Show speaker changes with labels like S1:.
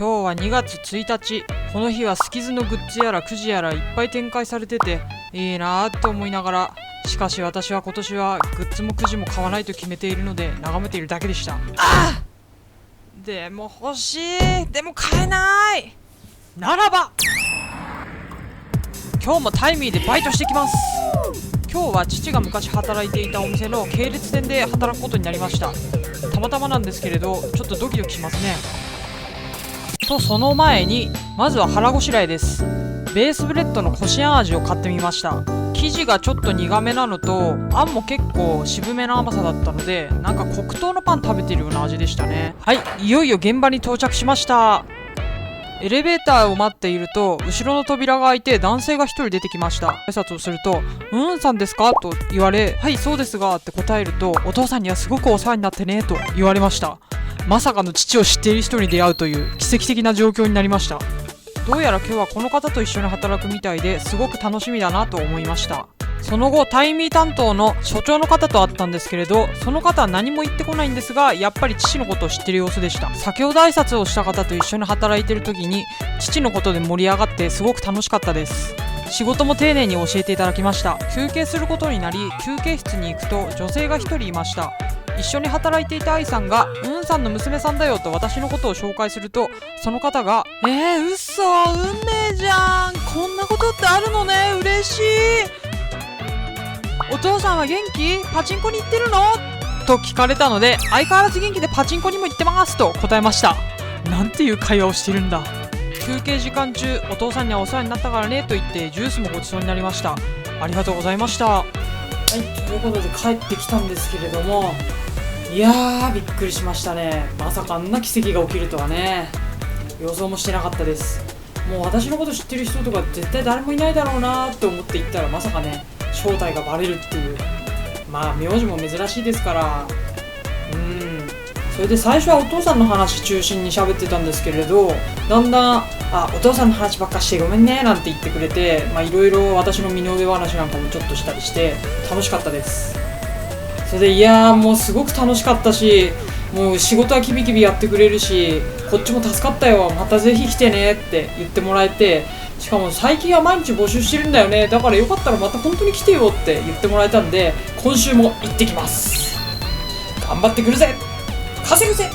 S1: 今日は2月1日。この日はスキズのグッズやらくじやらいっぱい展開されてていいなぁと思いながら、しかし私は今年はグッズもくじも買わないと決めているので眺めているだけでした。でも欲しい。でも買えない。ならば今日もタイミーでバイトしてきます。今日は父が昔働いていたお店の系列店で働くことになりました。たまたまなんですけれど、ちょっとドキドキしますね。とその前にまずは腹ごしらえです。ベースブレッドのこしあん味を買ってみました。生地がちょっと苦めなのと、あんも結構渋めの甘さだったので、なんか黒糖のパン食べてるような味でしたね。はい、いよいよ現場に到着しました。エレベーターを待っていると、後ろの扉が開いて男性が一人出てきました。挨拶をすると、さんですかと言われ、はいそうですがって答えると、お父さんにはすごくお世話になってねと言われました。まさかの父を知っている人に出会うという奇跡的な状況になりました。どうやら今日はこの方と一緒に働くみたいで、すごく楽しみだなと思いました。その後タイミー担当の所長の方と会ったんですけれど、その方は何も言ってこないんですが、やっぱり父のことを知ってる様子でした。先ほど挨拶をした方と一緒に働いてる時に父のことで盛り上がってすごく楽しかったです。仕事も丁寧に教えていただきました。休憩することになり、休憩室に行くと女性が一人いました。一緒に働いていた愛さんがさんの娘さんだよと私のことを紹介すると、その方が嘘、運命じゃん、こんなことってあるのね、嬉しい、お父さんは元気？パチンコに行ってるの？と聞かれたので、相変わらず元気でパチンコにも行ってますと答えました。なんていう会話をしてるんだ。休憩時間中、お父さんにはお世話になったからねと言ってジュースもごちそうになりました。ありがとうございました。はい、ということで帰ってきたんですけれども、いやーびっくりしましたね。まさかあんな奇跡が起きるとはね、予想もしてなかったです。もう私のこと知ってる人とか絶対誰もいないだろうなーって思って行ったら、まさかね正体がバレるっていう。まあ名字も珍しいですから、それで最初はお父さんの話中心に喋ってたんですけれど、だんだんお父さんの話ばっかしてごめんねなんて言ってくれて、いろいろ私の身の上話なんかもちょっとしたりして楽しかったです。それでもうすごく楽しかったし、もう仕事はキビキビやってくれるし、こっちも助かったよ、またぜひ来てねって言ってもらえて、しかも最近は毎日募集してるんだよね、だからよかったらまた本当に来てよって言ってもらえたんで、今週も行ってきます。頑張ってくるぜ、稼ぐぜ。